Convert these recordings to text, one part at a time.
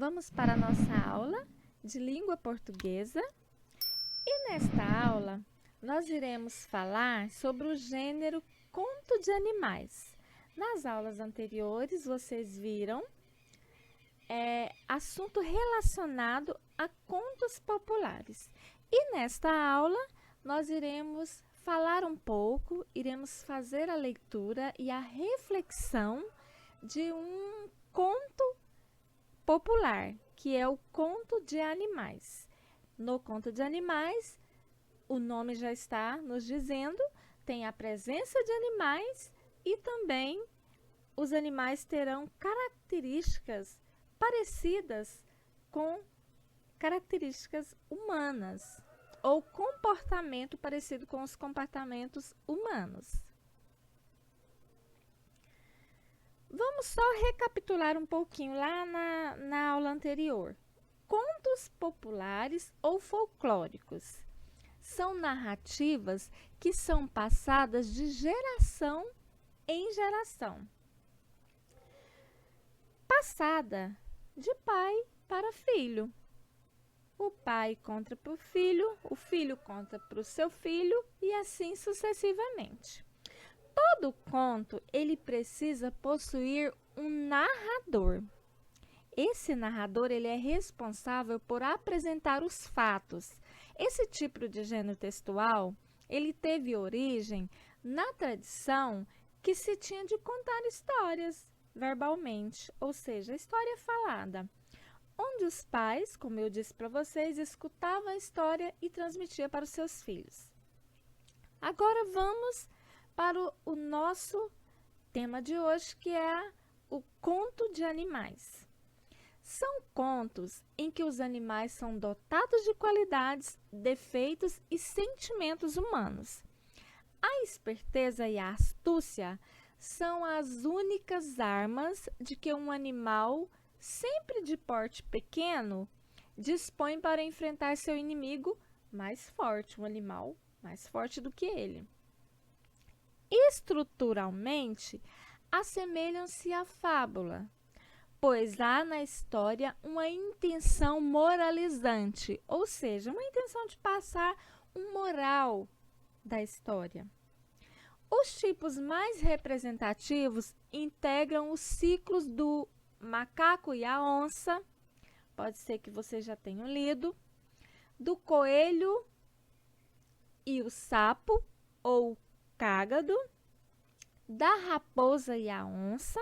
Vamos para a nossa aula de língua portuguesa e nesta aula nós iremos falar sobre o gênero conto de animais. Nas aulas anteriores vocês viram assunto relacionado a contos populares. E nesta aula nós iremos falar um pouco, iremos fazer a leitura e a reflexão de um conto popular, que é o conto de animais. No conto de animais, o nome já está nos dizendo, tem a presença de animais e também os animais terão características parecidas com características humanas ou comportamento parecido com os comportamentos humanos. Vamos só recapitular um pouquinho lá na aula anterior. Contos populares ou folclóricos são narrativas que são passadas de geração em geração. Passada de pai para filho. O pai conta para o filho conta para o seu filho e assim sucessivamente. Todo conto, ele precisa possuir um narrador. Esse narrador, ele é responsável por apresentar os fatos. Esse tipo de gênero textual, ele teve origem na tradição que se tinha de contar histórias verbalmente, ou seja, história falada, onde os pais, como eu disse para vocês, escutavam a história e transmitiam para os seus filhos. Agora vamos para o nosso tema de hoje, que é o conto de animais. São contos em que os animais são dotados de qualidades, defeitos e sentimentos humanos. A esperteza e a astúcia são as únicas armas de que um animal, sempre de porte pequeno, dispõe para enfrentar seu inimigo mais forte, um animal mais forte do que ele. Estruturalmente, assemelham-se à fábula, pois há na história uma intenção moralizante, ou seja, uma intenção de passar um moral da história. Os tipos mais representativos integram os ciclos do macaco e a onça, pode ser que vocês já tenham lido, do coelho e o sapo, ou cágado, da raposa e a onça.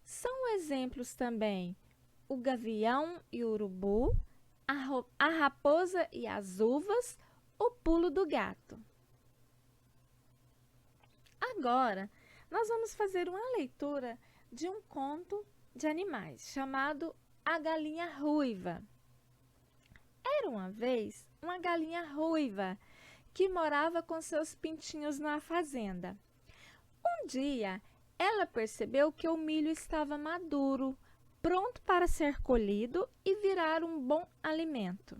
São exemplos também o gavião e o urubu, a raposa e as uvas, o pulo do gato. Agora, nós vamos fazer uma leitura de um conto de animais chamado A Galinha Ruiva. Era uma vez uma galinha ruiva que morava com seus pintinhos na fazenda. Um dia, ela percebeu que o milho estava maduro, pronto para ser colhido e virar um bom alimento.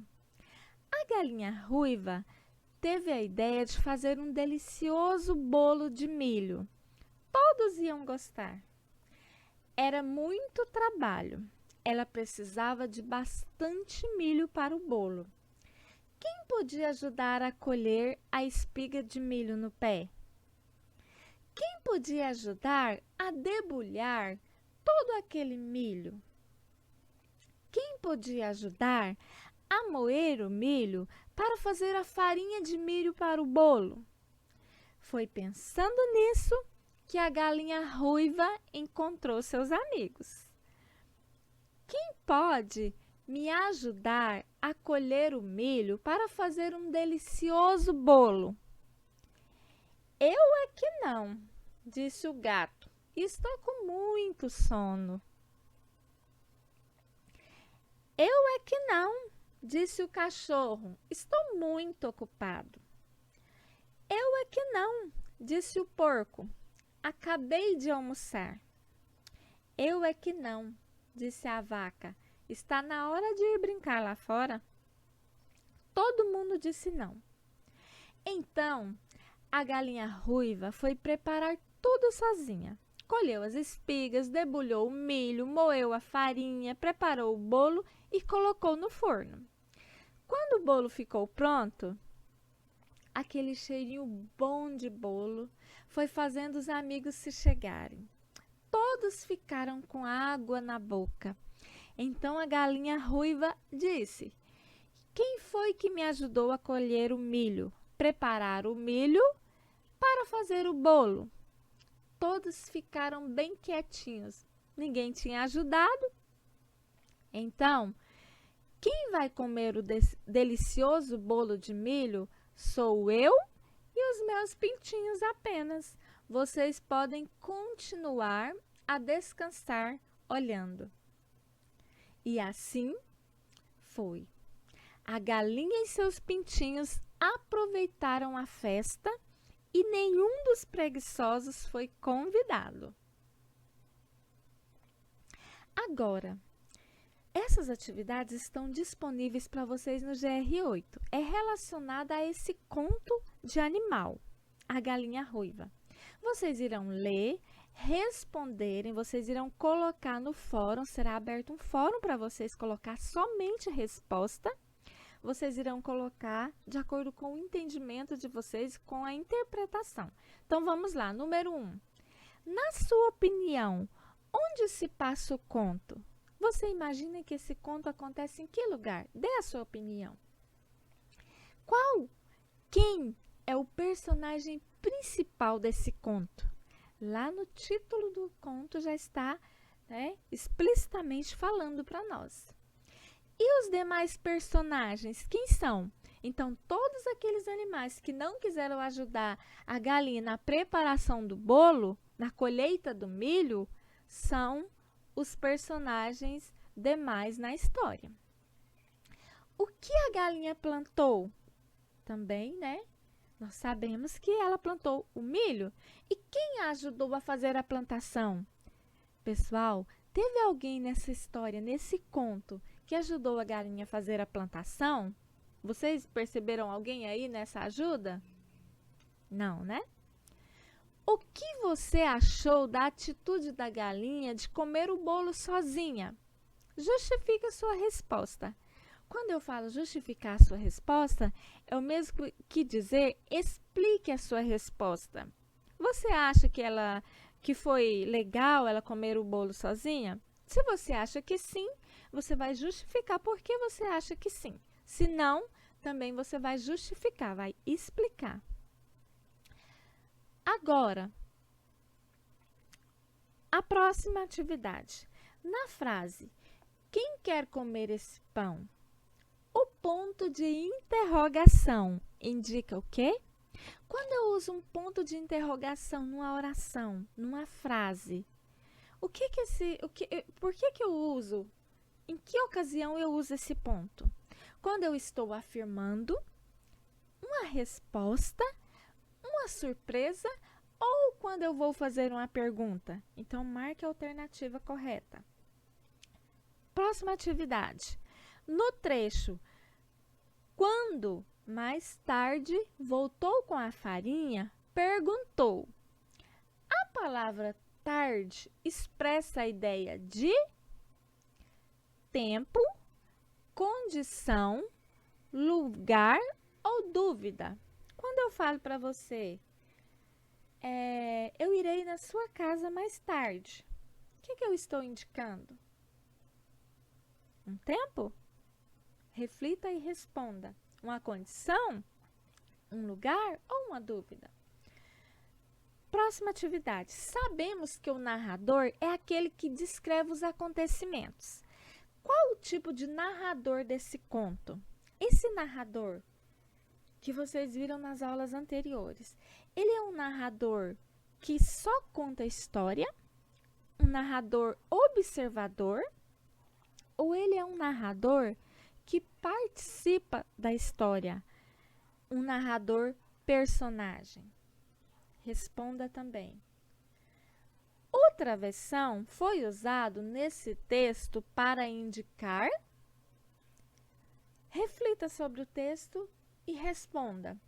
A galinha ruiva teve a ideia de fazer um delicioso bolo de milho. Todos iam gostar. Era muito trabalho. Ela precisava de bastante milho para o bolo. Quem podia ajudar a colher a espiga de milho no pé? Quem podia ajudar a debulhar todo aquele milho? Quem podia ajudar a moer o milho para fazer a farinha de milho para o bolo? Foi pensando nisso que a galinha ruiva encontrou seus amigos. Quem pode me ajudar a colher o milho para fazer um delicioso bolo? Eu é que não, disse o gato. Estou com muito sono. Eu é que não, disse o cachorro. Estou muito ocupado. Eu é que não, disse o porco. Acabei de almoçar. Eu é que não, disse a vaca. Está na hora de ir brincar lá fora. Todo mundo disse não. Então, a galinha ruiva foi preparar tudo sozinha. colheu as espigas, debulhou o milho, moeu a farinha, preparou o bolo e colocou no forno. Quando o bolo ficou pronto, aquele cheirinho bom de bolo foi fazendo os amigos se chegarem. Todos ficaram com água na boca. Então a galinha ruiva disse: quem foi que me ajudou a colher o milho, preparar o milho para fazer o bolo? Todos ficaram bem quietinhos. Ninguém tinha ajudado. Então, quem vai comer o delicioso bolo de milho sou eu e os meus pintinhos apenas. Vocês podem continuar a descansar olhando. E assim foi. A galinha e seus pintinhos aproveitaram a festa e nenhum dos preguiçosos foi convidado. Agora, essas atividades estão disponíveis para vocês no GR8. É relacionada a esse conto de animal, a galinha ruiva. Vocês irão ler, responderem, vocês irão colocar no fórum, será aberto um fórum para vocês colocar somente resposta. Vocês irão colocar de acordo com o entendimento de vocês, com a interpretação. Então, vamos lá. Número 1. Na sua opinião, onde se passa o conto? Você imagina que esse conto acontece em que lugar? Dê a sua opinião. Quem é o personagem principal desse conto? Lá no título do conto já está, explicitamente falando para nós. E os demais personagens, quem são? Então, todos aqueles animais que não quiseram ajudar a galinha na preparação do bolo, na colheita do milho, são os personagens demais na história. O que a galinha plantou? Também, nós sabemos que ela plantou o milho. E quem a ajudou a fazer a plantação? Pessoal, teve alguém nessa história, nesse conto, que ajudou a galinha a fazer a plantação? Vocês perceberam alguém aí nessa ajuda? Não, né? O que você achou da atitude da galinha de comer o bolo sozinha? Justifique a sua resposta. Quando eu falo justificar a sua resposta, é o mesmo que dizer explique a sua resposta. Você acha que foi legal ela comer o bolo sozinha? Se você acha que sim, você vai justificar por que você acha que sim. Se não, também você vai justificar, vai explicar. Agora, a próxima atividade. Na frase, quem quer comer esse pão? O ponto de interrogação indica o quê? Quando eu uso um ponto de interrogação numa oração, numa frase, por que eu uso? Em que ocasião eu uso esse ponto? Quando eu estou afirmando uma resposta, uma surpresa ou quando eu vou fazer uma pergunta. Então, marque a alternativa correta. Próxima atividade. No trecho, quando mais tarde voltou com a farinha, perguntou. A palavra tarde expressa a ideia de tempo, condição, lugar ou dúvida. Quando eu falo para você, eu irei na sua casa mais tarde, o que eu estou indicando? Um tempo? Reflita e responda. Uma condição? Um lugar ou uma dúvida? Próxima atividade. Sabemos que o narrador é aquele que descreve os acontecimentos. Qual o tipo de narrador desse conto? Esse narrador que vocês viram nas aulas anteriores, ele é um narrador que só conta a história, um narrador observador, ou ele é um narrador que participa da história, um narrador personagem? Responda também. O travessão foi usado nesse texto para indicar. Reflita sobre o texto e responda.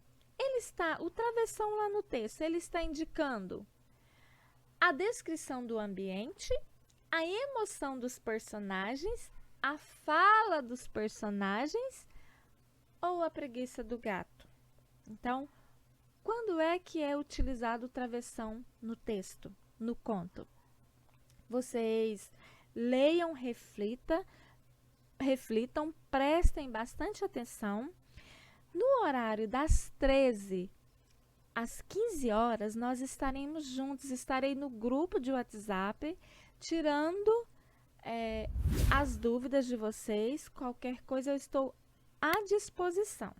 O travessão lá no texto, ele está indicando a descrição do ambiente, a emoção dos personagens, a fala dos personagens ou a preguiça do gato? Então, quando é que é utilizado o travessão no texto, no conto? Vocês leiam, reflitam, prestem bastante atenção. No horário das 13 às 15 horas, nós estaremos juntos, estarei no grupo de WhatsApp, tirando as dúvidas de vocês. Qualquer coisa eu estou à disposição.